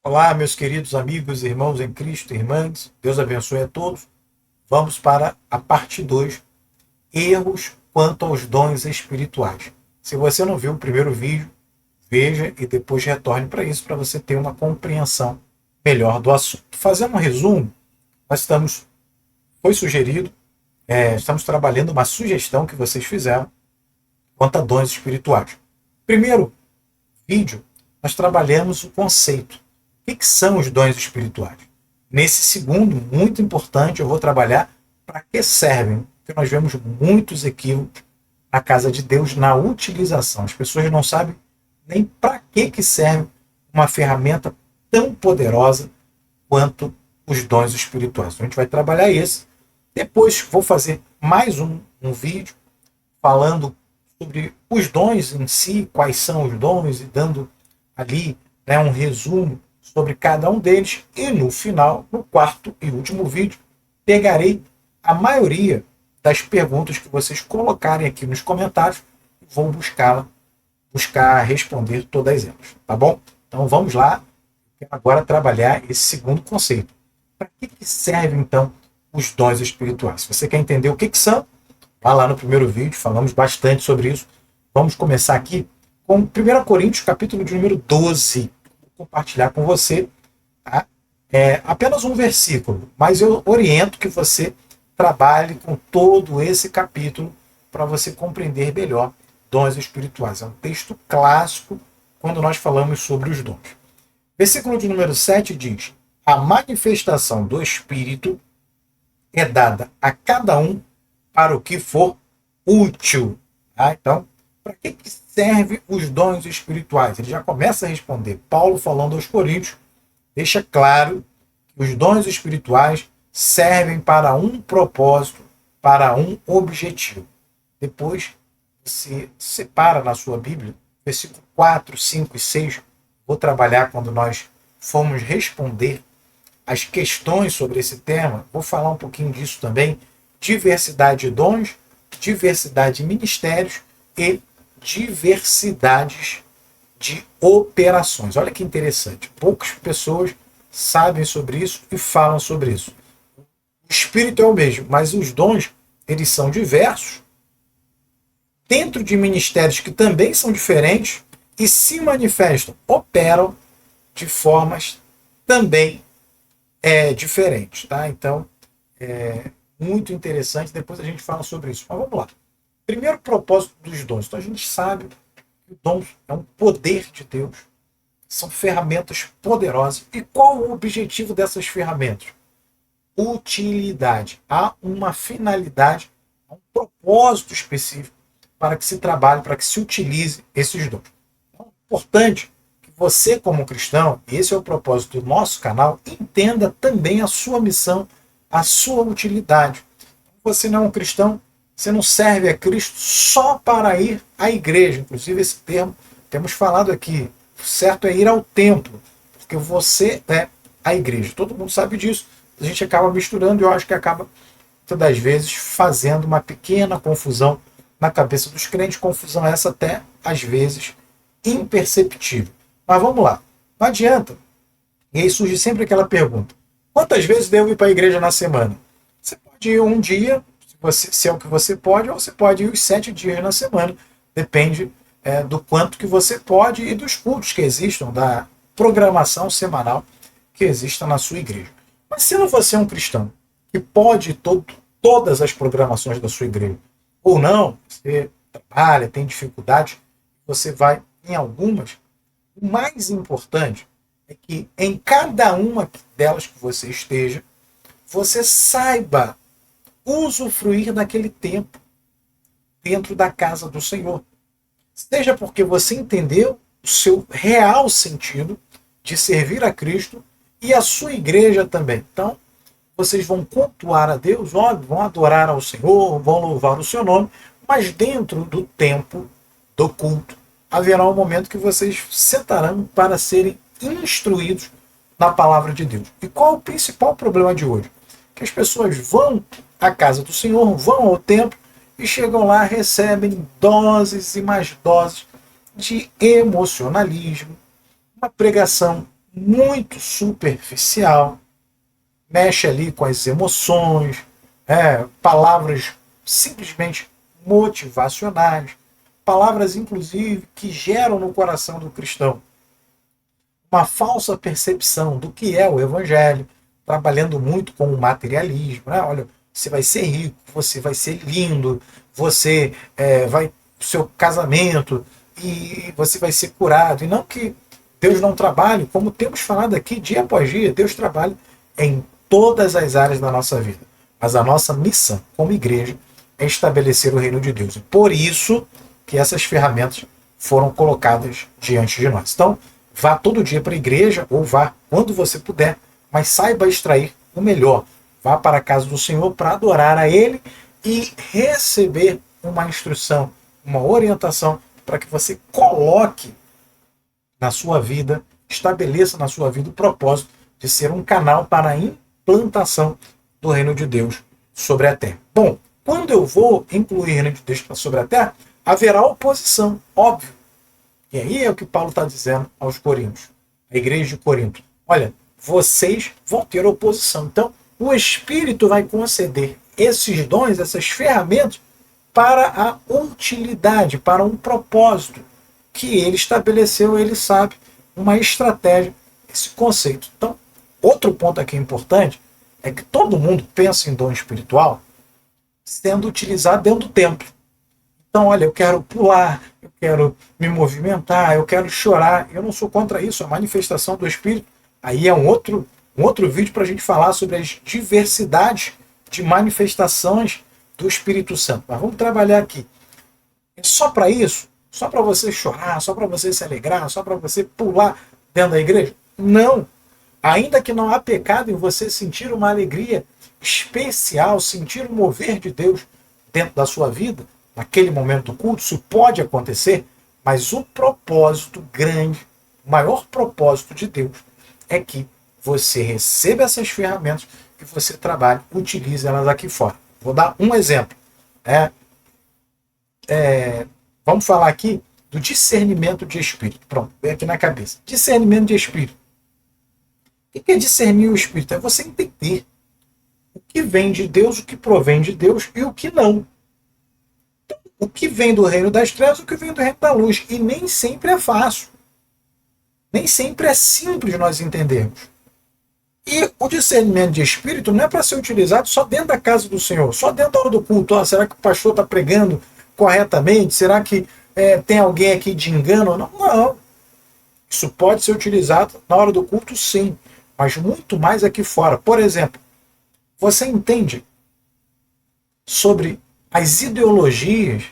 Olá, meus queridos amigos, irmãos em Cristo, irmãs. Deus abençoe a todos. Vamos para a parte 2: erros quanto aos dons espirituais. Se você não viu o primeiro vídeo, veja e depois retorne para isso, para você ter uma compreensão melhor do assunto. Fazendo um resumo, nós foi sugerido, estamos trabalhando uma sugestão que vocês fizeram quanto a dons espirituais. Primeiro vídeo, nós trabalhamos o conceito. O que são os dons espirituais? Nesse segundo, muito importante, eu vou trabalhar para que servem, porque nós vemos muitos equívocos na casa de Deus na utilização. As pessoas não sabem nem para que serve uma ferramenta tão poderosa quanto os dons espirituais. Então, a gente vai trabalhar esse. Depois vou fazer mais um vídeo falando sobre os dons em si, quais são os dons, e dando ali, né, um resumo sobre cada um deles. E no final, no quarto e último vídeo, pegarei a maioria das perguntas que vocês colocarem aqui nos comentários e vou buscar responder todas elas, tá bom? Então vamos lá, agora trabalhar esse segundo conceito. Para que servem então os dons espirituais? Se você quer entender o que são, vá lá no primeiro vídeo, falamos bastante sobre isso. Vamos começar aqui com 1 Coríntios, capítulo de número 12. Vou compartilhar com você, tá? Apenas um versículo, mas eu oriento que você trabalhe com todo esse capítulo para você compreender melhor dons espirituais. É um texto clássico quando nós falamos sobre os dons. Versículo de número 7 diz: a manifestação do Espírito é dada a cada um para o que for útil. Tá? Então, para que servem os dons espirituais? Ele já começa a responder. Paulo, falando aos Coríntios, deixa claro que os dons espirituais servem para um propósito, para um objetivo. Depois, você separa na sua Bíblia, versículo 4, 5 e 6. Vou trabalhar quando nós formos responder as questões sobre esse tema. Vou falar um pouquinho disso também. Diversidade de dons, diversidade de ministérios e diversidades de operações. Olha que interessante. Poucas pessoas sabem sobre isso e falam sobre isso. O Espírito é o mesmo, mas os dons, eles são diversos, dentro de ministérios que também são diferentes e se manifestam, operam de formas também diferentes. Tá? Então, muito interessante. Depois a gente fala sobre isso. Mas vamos lá. Primeiro propósito dos dons. Então a gente sabe que o dom é um poder de Deus. São ferramentas poderosas. E qual o objetivo dessas ferramentas? Utilidade. Há uma finalidade, há um propósito específico para que se trabalhe, para que se utilize esses dons. Então, é importante que você, como cristão, e esse é o propósito do nosso canal, entenda também a sua missão, a sua utilidade. Você não é um cristão, você não serve a Cristo só para ir à igreja. Inclusive, esse termo, temos falado aqui, o certo é ir ao templo, porque você é a igreja. Todo mundo sabe disso. A gente acaba misturando e eu acho que acaba, muitas das vezes, fazendo uma pequena confusão na cabeça dos crentes, confusão essa até, às vezes, imperceptível. Mas vamos lá, não adianta. E aí surge sempre aquela pergunta: quantas vezes devo ir para a igreja na semana? Você pode ir um dia, se é o que você pode, ou você pode ir os 7 dias na semana. Depende do quanto que você pode e dos cultos que existam, da programação semanal que exista na sua igreja. Mas se você é um cristão que pode ir todas as programações da sua igreja, ou não, você trabalha, tem dificuldade, você vai em algumas, o mais importante é que em cada uma delas que você esteja, você saiba usufruir daquele tempo dentro da casa do Senhor. Seja porque você entendeu o seu real sentido de servir a Cristo e a sua igreja também. Então, vocês vão cultuar a Deus, óbvio, vão adorar ao Senhor, vão louvar o seu nome, mas dentro do tempo do culto haverá um momento que vocês sentarão para serem instruídos na palavra de Deus. E qual é o principal problema de hoje? Que as pessoas vão à casa do Senhor, vão ao templo e chegam lá, recebem doses e mais doses de emocionalismo, uma pregação muito superficial, mexe ali com as emoções, palavras simplesmente motivacionais, palavras inclusive que geram no coração do cristão uma falsa percepção do que é o evangelho, trabalhando muito com o materialismo. Né? Olha, você vai ser rico, você vai ser lindo, você vai seu casamento e você vai ser curado. E não que Deus não trabalhe, como temos falado aqui dia após dia, Deus trabalha em todas as áreas da nossa vida. Mas a nossa missão como igreja é estabelecer o reino de Deus. E por isso que essas ferramentas foram colocadas diante de nós. Então, vá todo dia para a igreja, ou vá quando você puder, mas saiba extrair o melhor. Vá para a casa do Senhor para adorar a Ele e receber uma instrução, uma orientação para que você coloque na sua vida, estabeleça na sua vida o propósito de ser um canal para a implantação do reino de Deus sobre a terra. Bom, quando eu vou incluir o reino de Deus sobre a terra, haverá oposição, óbvio. E aí é o que Paulo está dizendo aos Coríntios, a igreja de Corinto. Olha, vocês vão ter oposição. Então, o Espírito vai conceder esses dons, essas ferramentas, para a utilidade, para um propósito que ele estabeleceu, ele sabe, uma estratégia, esse conceito. Então, outro ponto aqui importante é que todo mundo pensa em dom espiritual sendo utilizado dentro do templo. Então, olha, eu quero pular, eu quero me movimentar, eu quero chorar. Eu não sou contra isso, a manifestação do Espírito. Aí é um outro vídeo para a gente falar sobre as diversidades de manifestações do Espírito Santo. Mas vamos trabalhar aqui. É só para isso? Só para você chorar, só para você se alegrar, só para você pular dentro da igreja? Não. Ainda que não há pecado em você sentir uma alegria especial, sentir o mover de Deus dentro da sua vida, naquele momento do culto, isso pode acontecer, mas o propósito grande, o maior propósito de Deus é que você receba essas ferramentas e você trabalhe, utilize elas aqui fora. Vou dar um exemplo. Vamos falar aqui do discernimento de espírito. Pronto, vem aqui na cabeça. Discernimento de espírito. O que é discernir o espírito? É você entender o que vem de Deus, o que provém de Deus e o que não. O que vem do reino das trevas, o que vem do reino da luz. E nem sempre é fácil. Nem sempre é simples nós entendermos. E o discernimento de espírito não é para ser utilizado só dentro da casa do Senhor, só dentro da hora do culto. Será que o pastor está pregando corretamente? Será que tem alguém aqui de engano? Não, não. Isso pode ser utilizado na hora do culto, sim. Mas muito mais aqui fora. Por exemplo, você entende sobre as ideologias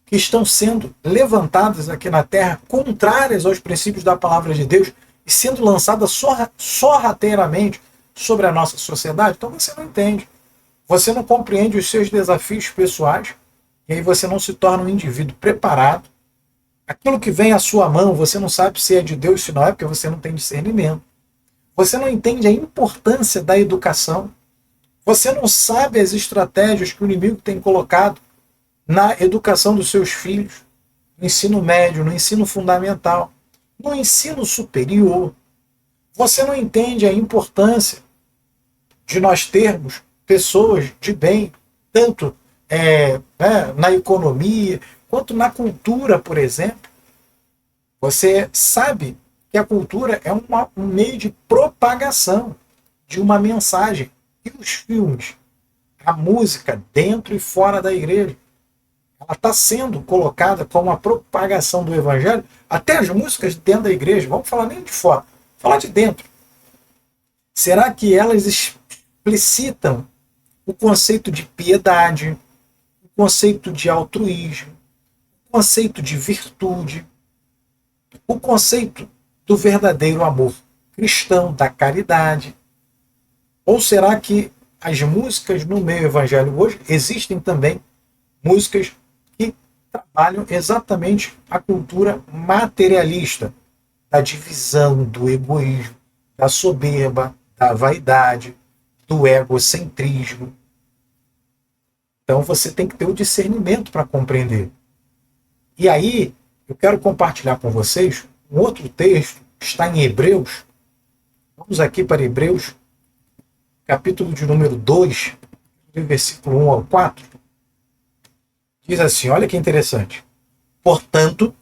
que estão sendo levantadas aqui na Terra, contrárias aos princípios da palavra de Deus, e sendo lançadas sorrateiramente sobre a nossa sociedade? Então você não entende. Você não compreende os seus desafios pessoais, e aí você não se torna um indivíduo preparado. Aquilo que vem à sua mão, você não sabe se é de Deus, se não é, porque você não tem discernimento. Você não entende a importância da educação. Você não sabe as estratégias que o inimigo tem colocado na educação dos seus filhos, no ensino médio, no ensino fundamental, no ensino superior. Você não entende a importância de nós termos pessoas de bem, tanto na economia, quanto na cultura, por exemplo. Você sabe que a cultura é um meio de propagação de uma mensagem. E os filmes, a música dentro e fora da igreja, ela está sendo colocada como a propagação do evangelho, até as músicas dentro da igreja, vamos falar nem de fora, falar de dentro. Será que elas explicitam o conceito de piedade, o conceito de altruísmo, o conceito de virtude, o conceito do verdadeiro amor cristão, da caridade? Ou será que as músicas no meio evangélico hoje existem também músicas que trabalham exatamente a cultura materialista, da divisão, do egoísmo, da soberba, da vaidade, do egocentrismo? Então você tem que ter o discernimento para compreender. E aí, eu quero compartilhar com vocês um outro texto está em Hebreus. Vamos aqui para Hebreus, capítulo de número 2, versículo 1 ao 4. Diz assim, olha que interessante. Portanto,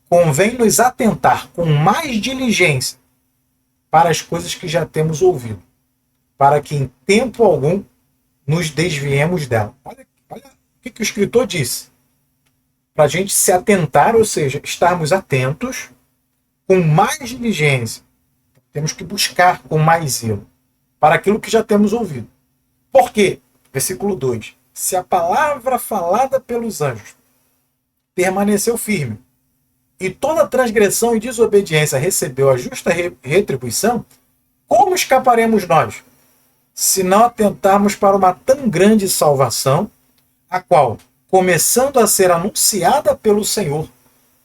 convém nos atentar com mais diligência para as coisas que já temos ouvido, para que em tempo algum nos desviemos dela. Olha o que o escritor disse. Para a gente se atentar, ou seja, estarmos atentos com mais diligência. Temos que buscar com mais zelo para aquilo que já temos ouvido. Por quê? Versículo 2. Se a palavra falada pelos anjos permaneceu firme, e toda transgressão e desobediência recebeu a justa retribuição, como escaparemos nós, se não atentarmos para uma tão grande salvação, a qual, começando a ser anunciada pelo Senhor,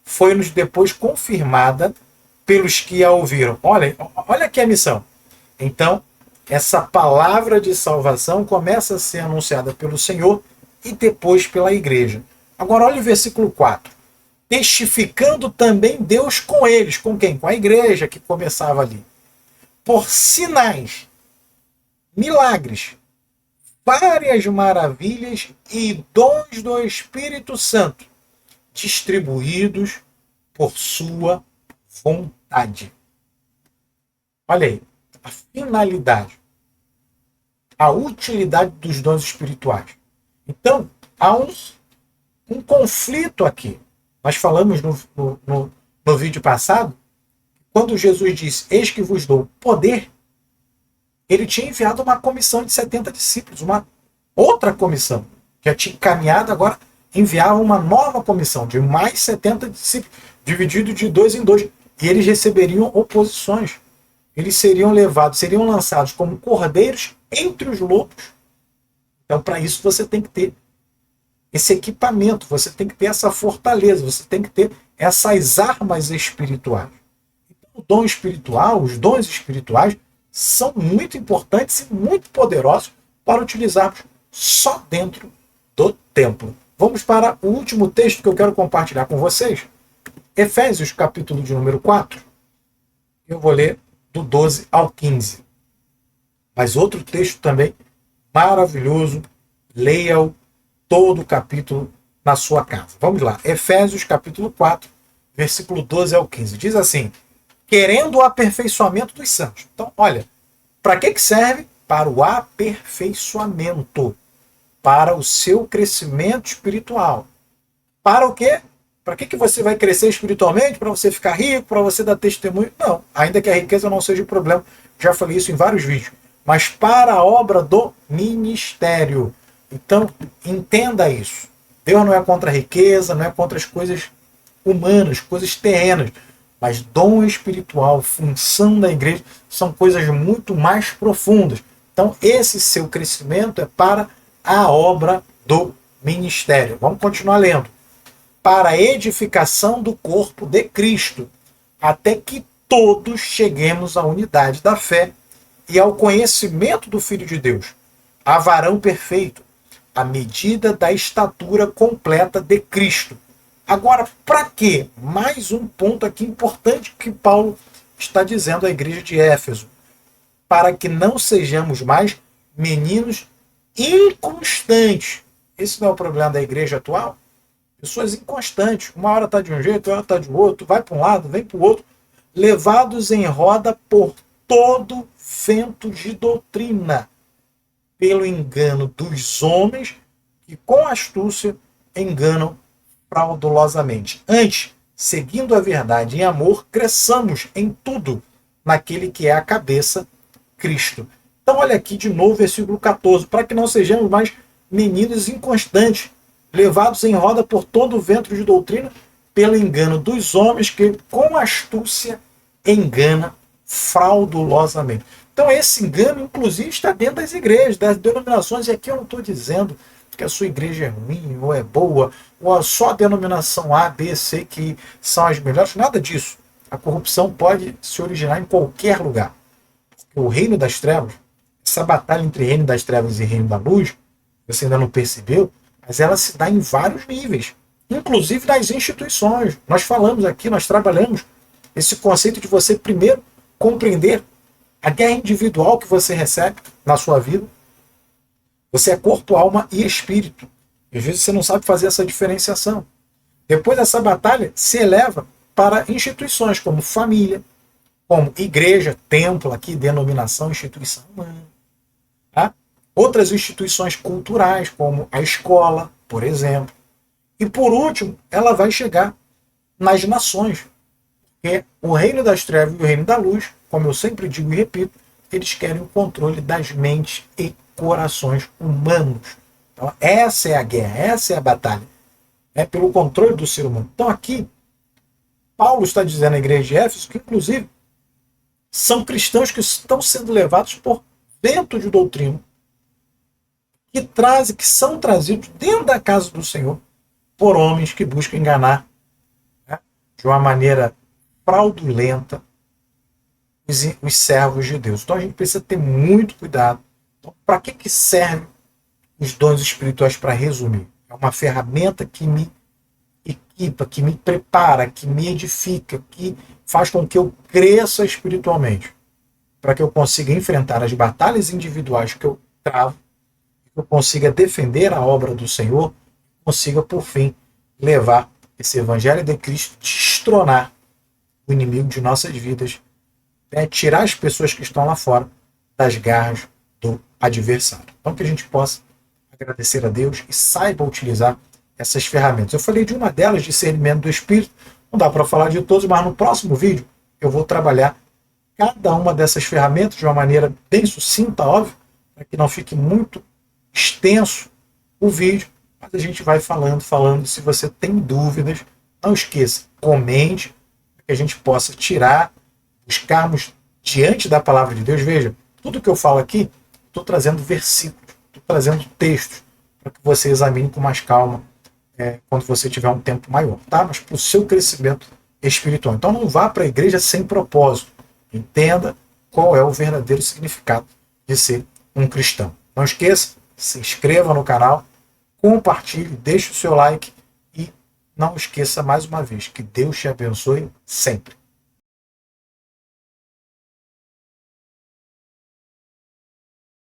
foi-nos depois confirmada pelos que a ouviram. Olha aqui a missão. Então, essa palavra de salvação começa a ser anunciada pelo Senhor e depois pela igreja. Agora, olha o versículo 4. Testificando também Deus com eles. Com quem? Com a igreja que começava ali. Por sinais, milagres, várias maravilhas e dons do Espírito Santo, distribuídos por sua vontade. Olha aí, a finalidade, a utilidade dos dons espirituais. Então, há um conflito aqui. Nós falamos no vídeo passado, quando Jesus disse, eis que vos dou poder, ele tinha enviado uma comissão de 70 discípulos, uma outra comissão, que já tinha encaminhado, agora enviava uma nova comissão de mais 70 discípulos, dividido de 2 em 2, e eles receberiam oposições. Eles seriam levados, seriam lançados como cordeiros entre os lobos. Então, para isso, você tem que ter esse equipamento, você tem que ter essa fortaleza, você tem que ter essas armas espirituais. Então, o dom espiritual, os dons espirituais, são muito importantes e muito poderosos para utilizarmos só dentro do templo. Vamos para o último texto que eu quero compartilhar com vocês. Efésios, capítulo de número 4. Eu vou ler do 12 ao 15. Mas outro texto também maravilhoso. Leia-o todo o capítulo na sua casa. Vamos lá. Efésios, capítulo 4, versículo 12 ao 15. Diz assim, querendo o aperfeiçoamento dos santos. Então, olha, para que serve? Para o aperfeiçoamento, para o seu crescimento espiritual. Para o quê? Para que você vai crescer espiritualmente? Para você ficar rico? Para você dar testemunho? Não, ainda que a riqueza não seja o problema. Já falei isso em vários vídeos. Mas para a obra do ministério. Então, entenda isso. Deus não é contra a riqueza, não é contra as coisas humanas, coisas terrenas. Mas dom espiritual, função da igreja, são coisas muito mais profundas. Então, esse seu crescimento é para a obra do ministério. Vamos continuar lendo. Para a edificação do corpo de Cristo, até que todos cheguemos à unidade da fé e ao conhecimento do Filho de Deus, a varão perfeito, à medida da estatura completa de Cristo. Agora, para quê? Mais um ponto aqui importante que Paulo está dizendo à igreja de Éfeso. Para que não sejamos mais meninos inconstantes. Esse não é o problema da igreja atual? Pessoas inconstantes. Uma hora está de um jeito, outra hora está de outro, vai para um lado, vem para o outro. Levados em roda por todo vento de doutrina, pelo engano dos homens que com astúcia enganam fraudulosamente. Antes, seguindo a verdade em amor, cresçamos em tudo naquele que é a cabeça, Cristo. Então olha aqui de novo versículo 14, para que não sejamos mais meninos inconstantes, levados em roda por todo o vento de doutrina, pelo engano dos homens que com astúcia engana fraudulosamente. Então esse engano, inclusive, está dentro das igrejas, das denominações, e aqui eu não estou dizendo que a sua igreja é ruim, ou é boa, ou só a denominação A, B, C que são as melhores, nada disso. A corrupção pode se originar em qualquer lugar. O reino das trevas, essa batalha entre reino das trevas e reino da luz, você ainda não percebeu, mas ela se dá em vários níveis, inclusive nas instituições. Nós falamos aqui, nós trabalhamos esse conceito de você primeiro compreender a guerra individual que você recebe na sua vida. Você é corpo, alma e espírito. E às vezes você não sabe fazer essa diferenciação. Depois essa batalha se eleva para instituições como família, como igreja, templo, aqui, denominação, instituição humana. Tá? Outras instituições culturais, como a escola, por exemplo. E por último, ela vai chegar nas nações. Porque o reino das trevas e o reino da luz, como eu sempre digo e repito, eles querem o controle das mentes e corações humanos. Então, essa é a guerra, essa é a batalha. É pelo controle do ser humano. Então, aqui, Paulo está dizendo à igreja de Éfeso que, inclusive, são cristãos que estão sendo levados por vento de doutrina, que são trazidos dentro da casa do Senhor por homens que buscam enganar, né, de uma maneira fraudulenta os servos de Deus. Então a gente precisa ter muito cuidado. Então, para que servem os dons espirituais? Para resumir, é uma ferramenta que me equipa, que me prepara, que me edifica, que faz com que eu cresça espiritualmente, para que eu consiga enfrentar as batalhas individuais que eu travo, que eu consiga defender a obra do Senhor, consiga, por fim, levar esse Evangelho de Cristo, destronar o inimigo de nossas vidas, né? Tirar as pessoas que estão lá fora das garras do adversário. Então que a gente possa agradecer a Deus e saiba utilizar essas ferramentas. Eu falei de uma delas, discernimento do Espírito, não dá para falar de todos, mas no próximo vídeo eu vou trabalhar cada uma dessas ferramentas de uma maneira bem sucinta, óbvio, para que não fique muito extenso o vídeo, mas a gente vai falando. Se você tem dúvidas, não esqueça, comente, para que a gente possa tirar, buscarmos diante da palavra de Deus. Veja, tudo que eu falo aqui, estou trazendo versículos, estou trazendo textos, para que você examine com mais calma quando você tiver um tempo maior, tá? Mas para o seu crescimento espiritual. Então não vá para a igreja sem propósito. Entenda qual é o verdadeiro significado de ser um cristão. Não esqueça, se inscreva no canal, compartilhe, deixe o seu like e não esqueça mais uma vez que Deus te abençoe sempre.